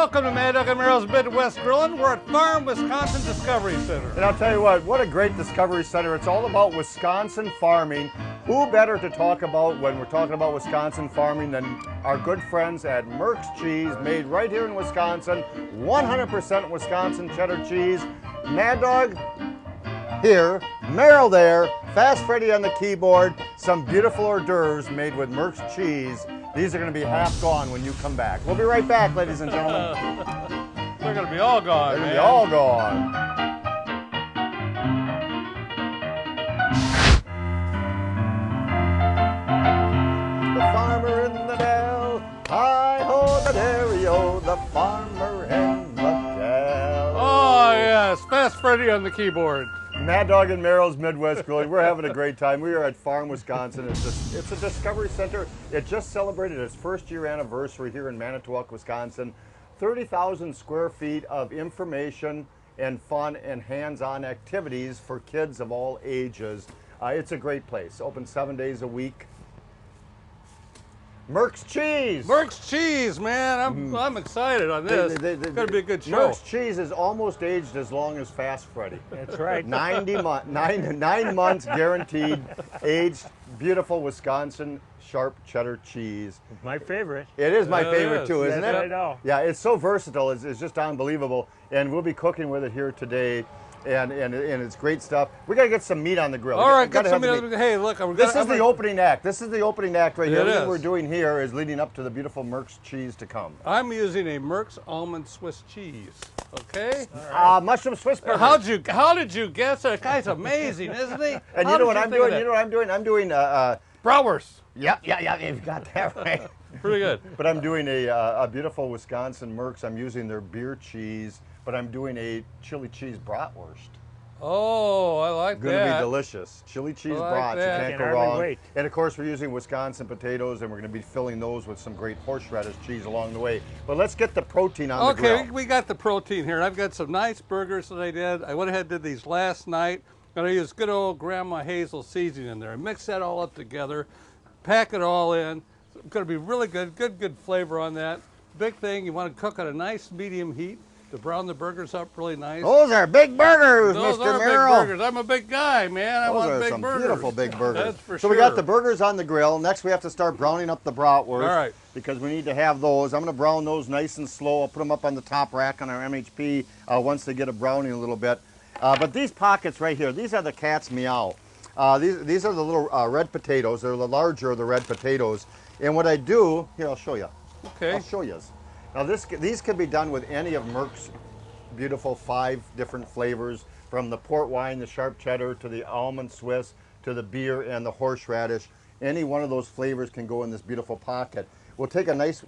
Welcome to Mad Dog and Merrill's Midwest Grillin'. We're at Farm Wisconsin Discovery Center. And I'll tell you what a great Discovery Center. It's all about Wisconsin farming. Who better to talk about when we're talking about Wisconsin farming than our good friends at Merck's Cheese, made right here in Wisconsin, 100% Wisconsin cheddar cheese. Mad Dog here, Merrill there, Fast Freddy on the keyboard, some beautiful hors d'oeuvres made with Merck's Cheese. These are going to be half gone when you come back. We'll be right back, ladies and gentlemen. They're going to be all gone, They're going to be all gone. The farmer in the dell, hi-ho the dairy-o, the farmer in the dell. Oh, yes, Fast Freddy on the keyboard. Mad Dog and Merrill's Midwest Grilling. We're having a great time. We are at Farm Wisconsin. It's a Discovery Center. It just celebrated its first year anniversary here in Manitowoc, Wisconsin. 30,000 square feet of information and fun and hands-on activities for kids of all ages. It's a great place. Open 7 days a week. Merck's Cheese. Merck's Cheese, man. I'm excited on this. It's going to be a good show. Merck's Cheese is almost aged as long as Fast Freddy. That's right. 9 months guaranteed, aged, beautiful Wisconsin sharp cheddar cheese. My favorite. It is my favorite is. too, isn't Yes, it? I know. Yeah, it's so versatile. It's just unbelievable. And we'll be cooking with it here today. And it's great stuff. We got to get some meat on the grill. All right, Gotta get some have meat. the meat. Hey, look. This is the opening act. This is the opening act right here. It Everything is. we're doing here is leading up to the beautiful Merck's Cheese to come. I'm using a Merck's almond Swiss cheese. Okay. Mushroom Swiss burgers. How did you guess that? Guy's amazing, isn't he? And How you know did what I'm think of doing? that? You know what I'm doing? I'm doing Bratwurst. yeah, you've got that right. Pretty good. But I'm doing a beautiful Wisconsin Merck's. I'm using their beer cheese, but I'm doing a chili cheese bratwurst. Oh, I like Gonna that. be delicious. Chili cheese I like brats, that. you can't go Can hardly wrong. wait. And of course we're using Wisconsin potatoes and we're gonna be filling those with some great horseradish cheese along the way. But let's get the protein on the grill. Okay, we got the protein here. I've got some nice burgers that I did. I went ahead and did these last night. I'm gonna use good old Grandma Hazel seasoning in there. Mix that all up together, pack it all in. It's gonna be really good flavor on that. Big thing, you wanna cook at a nice medium heat to brown the burgers up really nice. Those are big burgers, Those Mr. are Merrill. big burgers. I'm a big guy, man. I Those want are big some burgers. beautiful big burgers. That's for so sure. we got the burgers on the grill. Next we have to start browning up the bratwurst. All right. Because we need to have those. I'm going to brown those nice and slow. I'll put them up on the top rack on our MHP once they get a browning a little bit. But these pockets right here, these are the cat's meow. These are the little red potatoes. They're the larger of the red potatoes. And what I do, here I'll show you. Okay. I'll show you. Now these can be done with any of Merck's beautiful 5 different flavors, from the port wine, the sharp cheddar, to the almond Swiss, to the beer and the horseradish. Any one of those flavors can go in this beautiful pocket. We'll take a nice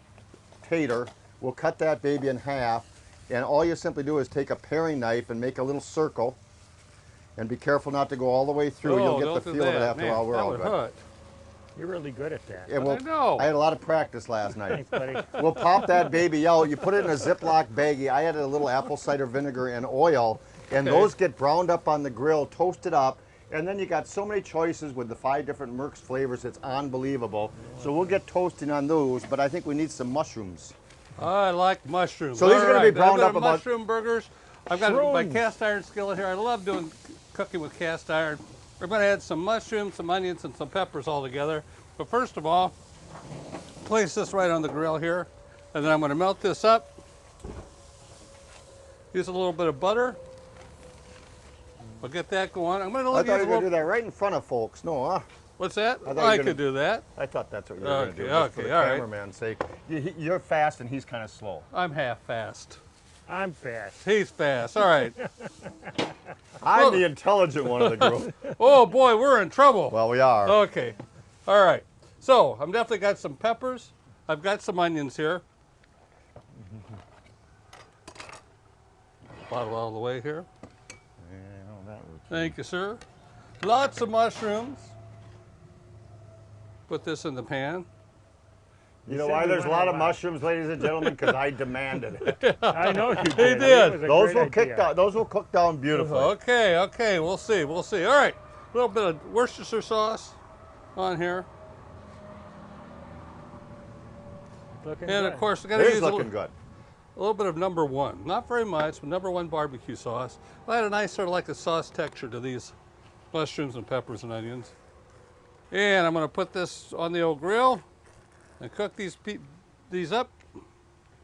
tater, we'll cut that baby in half, and all you simply do is take a paring knife and make a little circle, and be careful not to go all the way through. You'll get the feel of it after a while. We're all good. Hurt. You're really good at that. And I know. I had a lot of practice last night. Thanks, buddy. We'll pop that baby out. You put it in a Ziploc baggie. I added a little apple cider vinegar and oil, and Okay. those get browned up on the grill, toasted up, and then you got so many choices with the 5 different Merck's flavors. It's unbelievable. So we'll get toasting on those, but I think we need some mushrooms. I like mushrooms. So these are gonna be browned I've up got about- mushroom burgers. I've got my Shrooms. cast iron skillet here. I love doing cooking with cast iron. We're going to add some mushrooms, some onions, and some peppers all together. But first of all, place this right on the grill here, and then I'm going to melt this up. Use a little bit of butter. We'll get that going. I'm going to I look thought at you were going to do that right in front of folks. No, huh? What's that? I thought you were I gonna- could do that. I thought that's what you were going to do. Okay, Just for okay, the all right. cameraman's sake. You're fast and he's kind of slow. I'm half fast. I'm fast. He's fast. All right. I'm the intelligent one of the group. Oh boy, we're in trouble. Well, we are. Okay. All right. So I've definitely got some peppers. I've got some onions here. Bottle out of the way here. Thank you, sir. Lots of mushrooms. Put this in the pan. You know said why we there's a went lot of out. mushrooms, ladies and gentlemen? Because I demanded it. I know you did. did. It was a Those great will kick idea. down. Those will cook down beautifully. Okay, okay, we'll see, we'll see. All right, a little bit of Worcestershire sauce on here. Looking And good. of course, I got to It use is a looking little, good. a little bit of #1. Not very much, but #1 barbecue sauce. I had a nice sort of like a sauce texture to these mushrooms and peppers and onions. And I'm going to put this on the old grill and cook these up.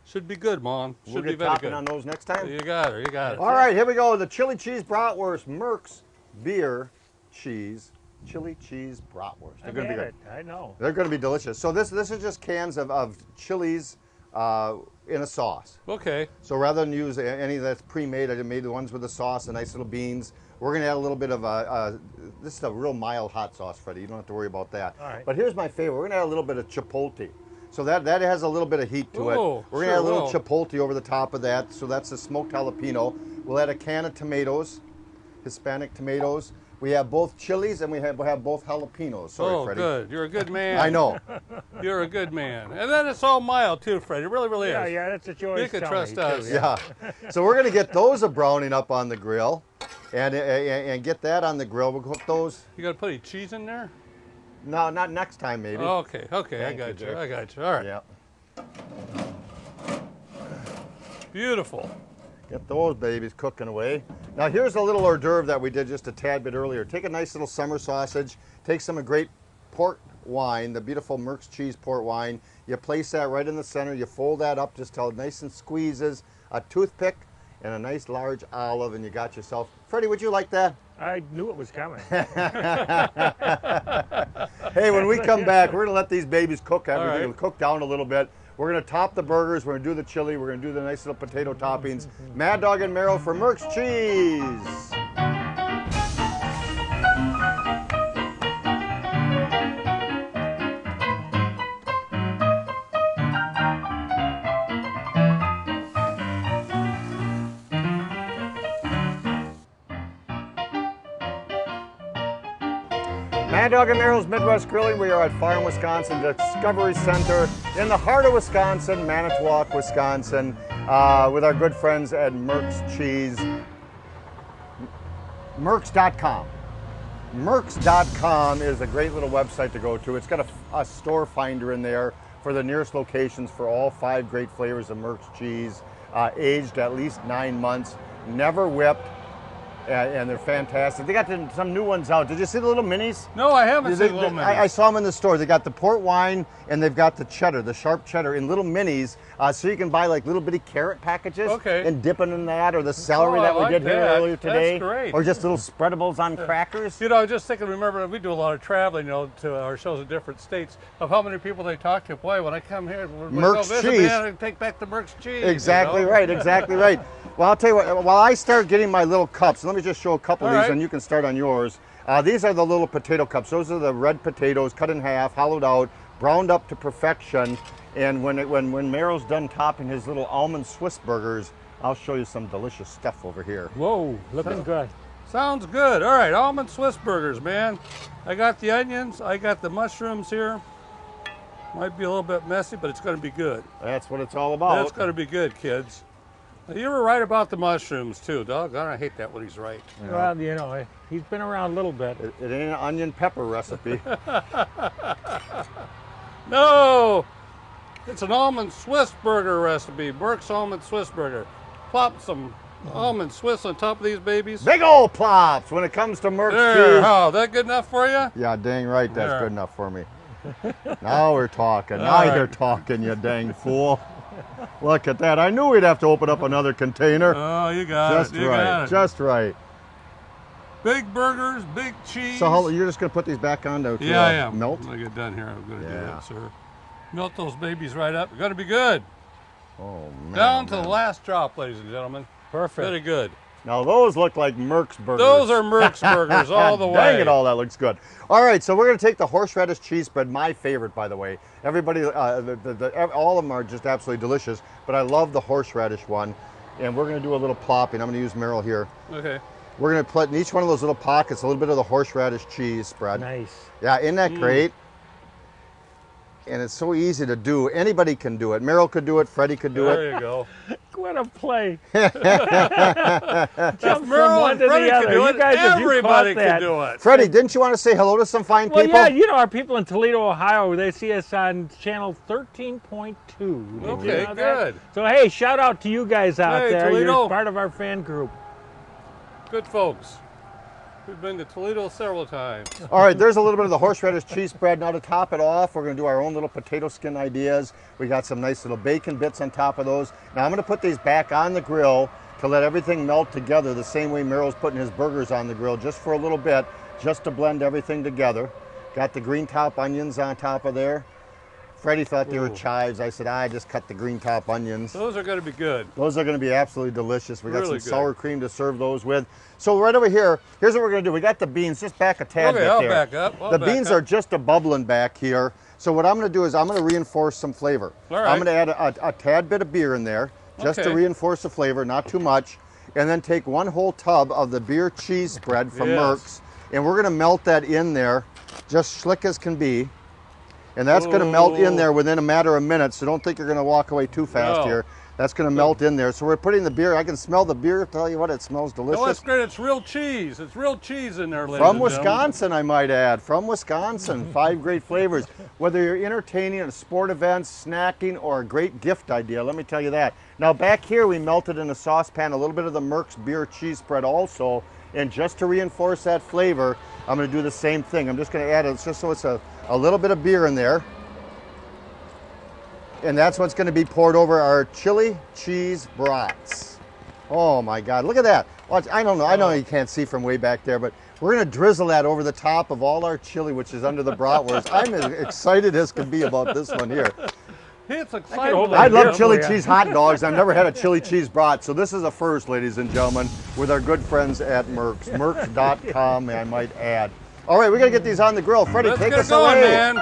Should be good, Mom. Should We'll be get very topping good. on those next time. You got it. You got it. All right, here we go. The chili cheese bratwurst, Merck's beer cheese, chili cheese bratwurst. They're going to be good. I know. They're going to be delicious. So this is just cans of chilies in a sauce. Okay. So rather than use any that's pre-made, I made the ones with the sauce and nice little beans. We're going to add a little bit of this is a real mild hot sauce, Freddie. You don't have to worry about that. All right. But here's my favorite. We're going to add a little bit of chipotle. So that has a little bit of heat to it. Ooh, We're going to add a little chipotle over the top of that. So that's a smoked jalapeno. We'll add a can of tomatoes, Hispanic tomatoes. We have both chilies and we have both jalapenos. Sorry, Freddie. Good. You're a good man. I know. You're a good man. And then it's all mild, too, Freddie. It really, really is. Yeah, that's what you always You can tell trust me, us. too, Yeah. So we're going to get those browning up on the grill and get that on the grill. We'll cook those. You got to put any cheese in there? No, not next time, maybe. Okay. I Thank you, got you. Dick. I got you. All right. Yeah. Beautiful. Get those babies cooking away. Now here's a little hors d'oeuvre that we did just a tad bit earlier. Take a nice little summer sausage, take some great port wine, the beautiful Merck's cheese port wine. You place that right in the center. You fold that up just till it nice and squeezes. A toothpick and a nice large olive, and you got yourself. Freddie, would you like that? I knew it was coming. Hey, when we come back, we're gonna let these babies cook. Everything right. will cook down a little bit. We're gonna top the burgers. We're gonna do the chili. We're gonna do the nice little potato toppings. Mad Dog and Merrill for Merck's Cheese. Mad Dog and Merrill's Midwest Grilling. We are at Farm Wisconsin Discovery Center in the heart of Wisconsin, Manitowoc, Wisconsin, with our good friends at Merck's Cheese. Merck's.com. Merck's.com is a great little website to go to. It's got a store finder in there for the nearest locations for all 5 great flavors of Merck's cheese, aged at least 9 months, never whipped. And they're fantastic. They got some new ones out. Did you see the little minis? No, I haven't seen little minis. I saw them in the store. They got the port wine and they've got the cheddar, the sharp cheddar in little minis. So you can buy like little bitty carrot packages and dip them in that, or the celery that we did here earlier today. That's great. Or just little spreadables on crackers. You know, I was just thinking, remember, we do a lot of traveling, you know, to our shows in different states, of how many people they talk to. Boy, when I come here, Merck's cheese. Man, I take back the Merck's cheese. Exactly you know? right, exactly right. Well, I'll tell you what, while I start getting my little cups, let me just show a couple of these and you can start on yours. These are the little potato cups. Those are the red potatoes cut in half, hollowed out, browned up to perfection. And when Merrill's done topping his little almond Swiss burgers, I'll show you some delicious stuff over here. Whoa, looking good. Sounds good. All right, almond Swiss burgers, man. I got the onions, I got the mushrooms here. Might be a little bit messy, but it's going to be good. That's what it's all about. That's going to be good, kids. You were right about the mushrooms, too, doggone. I hate that when he's right. Yeah. Well, you know, he's been around a little bit. It ain't an onion pepper recipe. No! It's an almond Swiss burger recipe. Merck's almond Swiss burger. Plop some almond Swiss on top of these babies. Big old plops when it comes to Merck's cheese. Oh, that good enough for you? Yeah, dang right, that's There. good enough for me. Now we're talking. Now you're talking, you dang fool. Look at that. I knew we'd have to open up another container. Oh, you got Just it. You right. got it. Just right. Big burgers, big cheese. So you're just going to put these back on to Yeah, I am. melt? When I get done here, I'm going to do Yeah. that, sir. Melt those babies right up. They're going to be good. Oh, man. Down to the last drop, ladies and gentlemen. Perfect. Very good. Now those look like Merck's burgers. Those are Merck's burgers all the way. Dang it all, that looks good. All right, so we're going to take the horseradish cheese spread, my favorite, by the way. Everybody, all of them are just absolutely delicious, but I love the horseradish one. And we're going to do a little plopping. I'm going to use Merrill here. Okay. We're going to put in each one of those little pockets a little bit of the horseradish cheese spread. Nice. Yeah, isn't that great? And it's so easy to do. Anybody can do it. Merrill could do it. Freddie could do it. There you go. What a play. If Jump from Merle one and to Freddie the can other. do You it, guys, if you everybody caught can that. do it. Freddie, didn't you want to say hello to some fine Well, people? yeah, you know, our people in Toledo, Ohio, they see us on channel 13.2. Did you Okay, know that? good. So, hey, shout out to you guys out Hey, there. Toledo. You're part of our fan group. Good folks. We've been to Toledo several times. All right, there's a little bit of the horseradish cheese spread. Now to top it off, we're going to do our own little potato skin ideas. We got some nice little bacon bits on top of those. Now I'm going to put these back on the grill to let everything melt together the same way Meryl's putting his burgers on the grill, just for a little bit, just to blend everything together. Got the green top onions on top of there. Freddie thought they were Ooh. chives. I said, I just cut the green top onions. Those are going to be good. Those are going to be absolutely delicious. We got Really some good. sour cream to serve those with. So right over here, here's what we're going to do. We got the beans just back a tad Okay, bit I'll there. back up. I'll The back beans up. are just a bubbling back here. So what I'm going to do is I'm going to reinforce some flavor. All right. I'm going to add a tad bit of beer in there just to Okay. reinforce the flavor, not too much. And then take one whole tub of the beer cheese spread from Yes. Merck's. And we're going to melt that in there, just slick as can be. And that's going to melt in there within a matter of minutes, so don't think you're going to walk away too fast No. here. That's going to melt in there. So we're putting the beer. I can smell the beer. Tell you what, it smells delicious. No, that's great. It's real cheese. It's real cheese in there, ladies From and gentlemen. Wisconsin, I might add. From Wisconsin, 5 great flavors. Whether you're entertaining at a sport event, snacking, or a great gift idea, let me tell you that. Now back here, we melted in a saucepan a little bit of the Merck's beer cheese spread also. And just to reinforce that flavor, I'm going to do the same thing. I'm just going to add it just so it's a little bit of beer in there. And that's what's going to be poured over our chili cheese brats. Oh my God, look at that. Watch, I don't know, I know you can't see from way back there, but we're going to drizzle that over the top of all our chili, which is under the bratwurst. I'm as excited as can be about this one here. It's hold exciting. that I love Yeah. chili Yeah. cheese hot dogs. I've never had a chili cheese brat, so this is a first, ladies and gentlemen, with our good friends at Merck's. Merck's.com, I might add. All right, we got to get these on the grill. Freddie, Let's take get us going, away. man.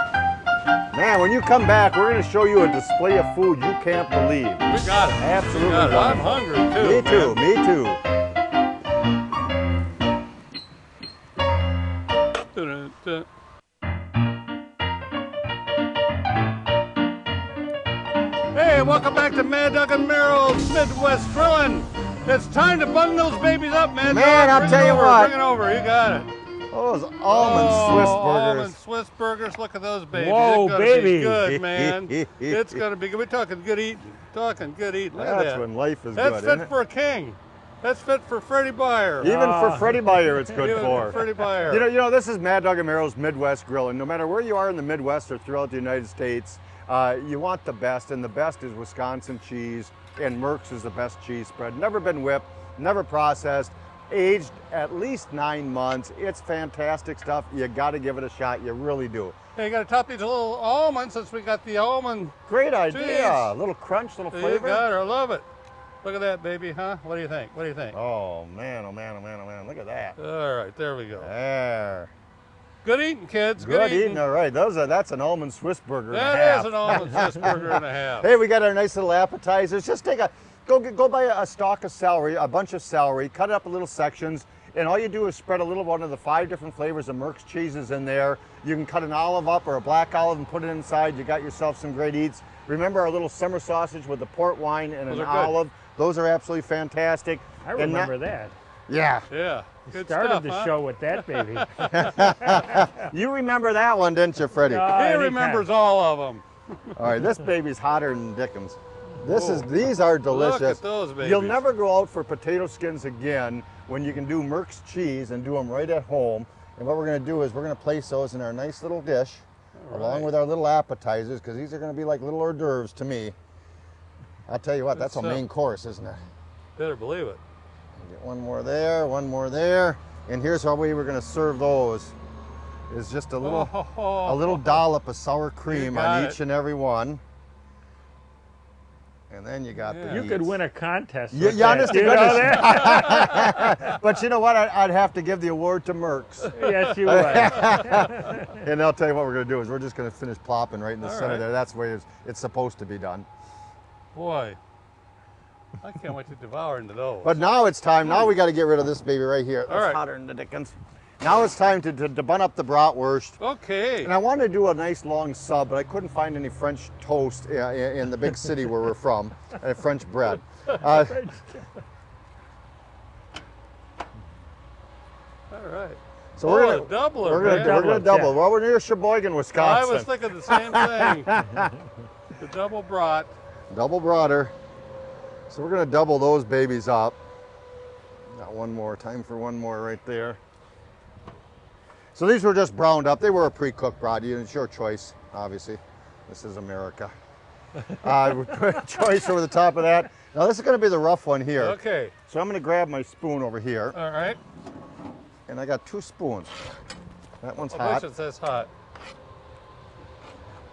Man, when you come back, we're going to show you a display of food you can't believe. We got it. Absolutely We got it. I'm wonderful. hungry too. Me too, man. me too. Dun-dun-dun. Hey, welcome back to Mad Dog and Meryl's Midwest Grilling. It's time to button those babies up, man. Man, I'll Bring tell it you over, what. Bring it over. You got it. Those almond Swiss Almond burgers. Swiss burgers. Look at those babies. Whoa, It's gonna baby. Be good, man. It's gonna be good. We're talking good eating. Talking good eating. Look at That's that. when life is That's good, fit isn't it? for a king. That's fit for Freddie Beyer. Even for Freddie Beyer, it's good Even for. Freddie Beyer. You know, this is Mad Dog and Meryl's Midwest Grill, and no matter where you are in the Midwest or throughout the United States, you want the best, and the best is Wisconsin cheese, and Merck's is the best cheese spread. Never been whipped, never processed, aged at least 9 months. It's fantastic stuff. You got to give it a shot. You really do. Hey, you got to top these little almonds since we got the almond. Great idea. Jeez. A little crunch, little You flavor. got it. I love it. Look at that, baby, huh? What do you think? What do you think? Oh man, oh man, oh man, oh man. Look at that. All right, there we go. There. Good eating, kids. Good eating. All right. That's an almond Swiss burger and a That half. is an almond Swiss burger and a half. Hey, we got our nice little appetizers. Just take go buy a stalk of celery, a bunch of celery, cut it up in little sections, and all you do is spread a little one of the 5 different flavors of Merck's cheeses in there. You can cut an olive up or a black olive and put it inside. You got yourself some great eats. Remember our little summer sausage with the port wine and Those an are good. olive? Those are absolutely fantastic. I And remember that. Yeah. Yeah, good Started stuff, the huh? show with that baby. You remember that one, didn't you, Freddie? Oh, He anytime. remembers all of them. All right, this baby's hotter than Dickens. These are delicious. Look at those babies. You'll never go out for potato skins again when you can do Merck's cheese and do them right at home. And what we're going to do is we're going to place those in our nice little dish along with our little appetizers, because these are going to be like little hors d'oeuvres to me. I'll tell you what, that's a Good stuff. main course, isn't it? Better believe it. Get one more there, and here's how we were going to serve those. Is just a little dollop of sour cream got on it. each and every one. And then you got the You could eats. win a contest. Yeah, with yeah, that. honest to You know goodness. that? But you know what? I'd have to give the award to Merck's. Yes, you would. And I'll tell you what we're going to do is we're just going to finish plopping right in the All center right. there. That's the way it's supposed to be done. Boy, I can't wait to devour into those. But now it's time. Now we got to get rid of this baby right here. All right. Hotter than the Dickens. Now it's time to bun up the bratwurst. Okay. And I wanted to do a nice long sub, but I couldn't find any French toast in the big city where we're from, French bread. All right. So we're a gonna doubler, we're gonna man. double. Yeah. Well, we're near Sheboygan, I Wisconsin. was thinking the same thing. The double brat. Double broader. So we're gonna double those babies up. Got one more. Time for one more right there. So these were just browned up. They were a pre-cooked brat. It's your choice, obviously. This is America. Choice over the top of that. Now this is going to be the rough one here. Okay. So I'm going to grab my spoon over here. All right. And I got 2 spoons. That one's I hot. wish it says hot.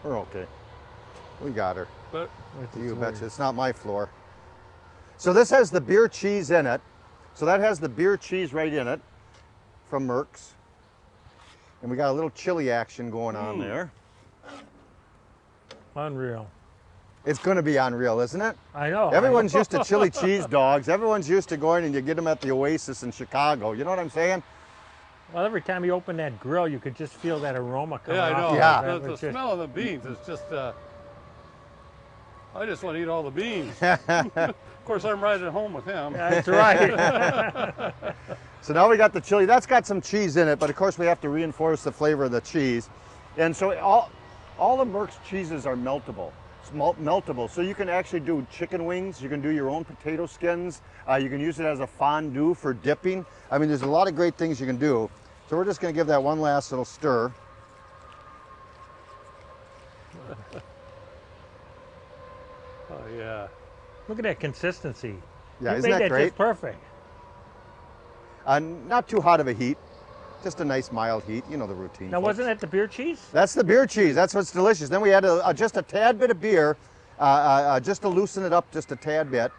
We're okay. We got her. But You betcha. It's not my floor. So this has the beer cheese in it. So that has the beer cheese right in it from Merck's. And we got a little chili action going on there. Unreal. It's going to be unreal, isn't it? I know. Everyone's used to chili cheese dogs. Everyone's used to going and you get them at the Oasis in Chicago. You know what I'm saying? Well, every time you open that grill, you could just feel that aroma coming yeah, I know. off. Yeah. The smell of the beans is just. I just want to eat all the beans. Of course, I'm right at home with him. That's right. So now we got the chili. That's got some cheese in it, but of course we have to reinforce the flavor of the cheese. And so all of Merck's cheeses are meltable. It's meltable. So you can actually do chicken wings. You can do your own potato skins. You can use it as a fondue for dipping. I mean, there's a lot of great things you can do. So we're just going to give that one last little stir. Oh yeah. Look at that consistency. Yeah, you isn't made that that great? just perfect. Not too hot of a heat. Just a nice mild heat. You know the routine. Now, folks. wasn't that the beer cheese? That's the beer cheese. That's what's delicious. Then we add just a tad bit of beer, just to loosen it up just a tad bit.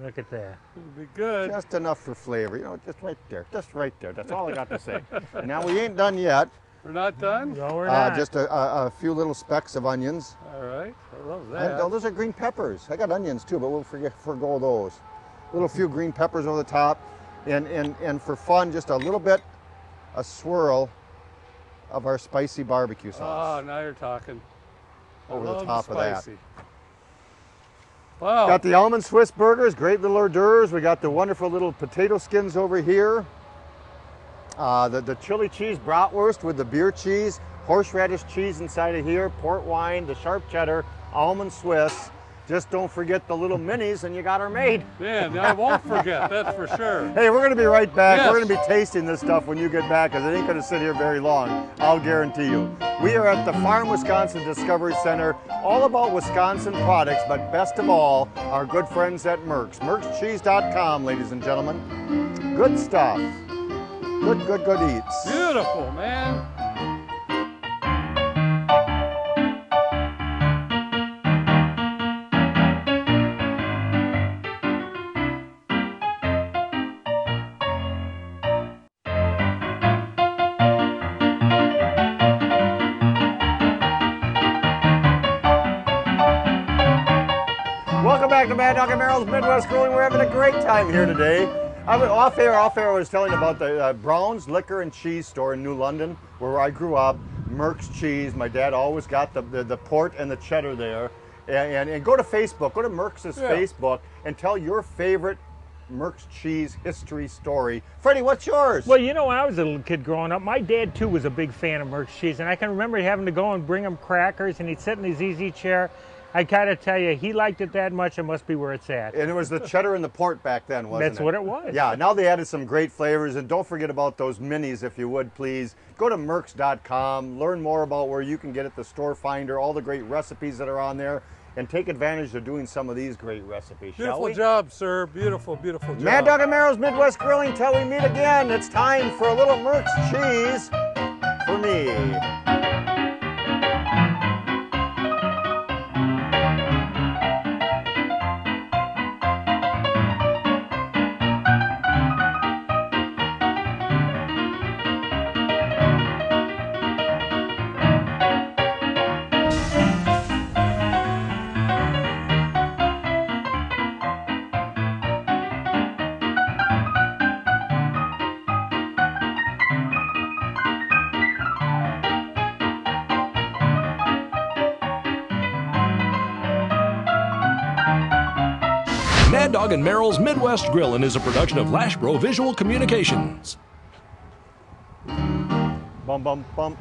Look at that. It'll be good. Just enough for flavor. You know, just right there. Just right there. That's all I got to say. And now we ain't done yet. We're not done? No, we're not. Just a few little specks of onions. All right. I love And, that. oh, those are green peppers. I got onions too, but we'll forgo those. Little few green peppers over the top. And for fun, just a little bit, a swirl of our spicy barbecue sauce. Oh, now you're talking. I Over the love top of that. spicy. Wow. Got the almond Swiss burgers, great little hors d'oeuvres. We got the wonderful little potato skins over here. The chili cheese bratwurst with the beer cheese, horseradish cheese inside of here, port wine, the sharp cheddar, almond Swiss. Just don't forget the little minis and you got her made. Man, I won't forget, that's for sure. Hey, we're gonna be right back. Yes. We're gonna be tasting this stuff when you get back because it ain't gonna sit here very long, I'll guarantee you. We are at the Farm Wisconsin Discovery Center, all about Wisconsin products, but best of all, our good friends at Merck's. Merck'sCheese.com, ladies and gentlemen. Good stuff. Good eats. Beautiful, man. Welcome back to Mad Dog and Merrill's Midwest Grilling. We're having a great time here today. Off air, I was telling about the Brown's Liquor and Cheese store in New London, where I grew up. Merck's cheese. My dad always got the port and the cheddar there. And go to Facebook, go to Merck's Facebook, and tell your favorite Merck's cheese history story. Freddie, what's yours? Well, you know, when I was a little kid growing up, my dad too was a big fan of Merck's cheese, and I can remember having to go and bring him crackers, and he'd sit in his easy chair. I gotta tell you, he liked it that much, it must be where it's at. And it was the cheddar and the port back then, wasn't it? That's what it was. Yeah, now they added some great flavors, and don't forget about those minis if you would, please. Go to Merck's.com, learn more about where you can get it, the store finder, all the great recipes that are on there, and take advantage of doing some of these great recipes, shall Beautiful we? job, sir. Beautiful, beautiful job. Mad Dog and Merrill's Midwest Grilling, till we meet again. It's time for a little Merck's cheese for me. Mad Dog and Merrill's Midwest Grillin' is a production of Lashbro Visual Communications. Bum, bum, bum.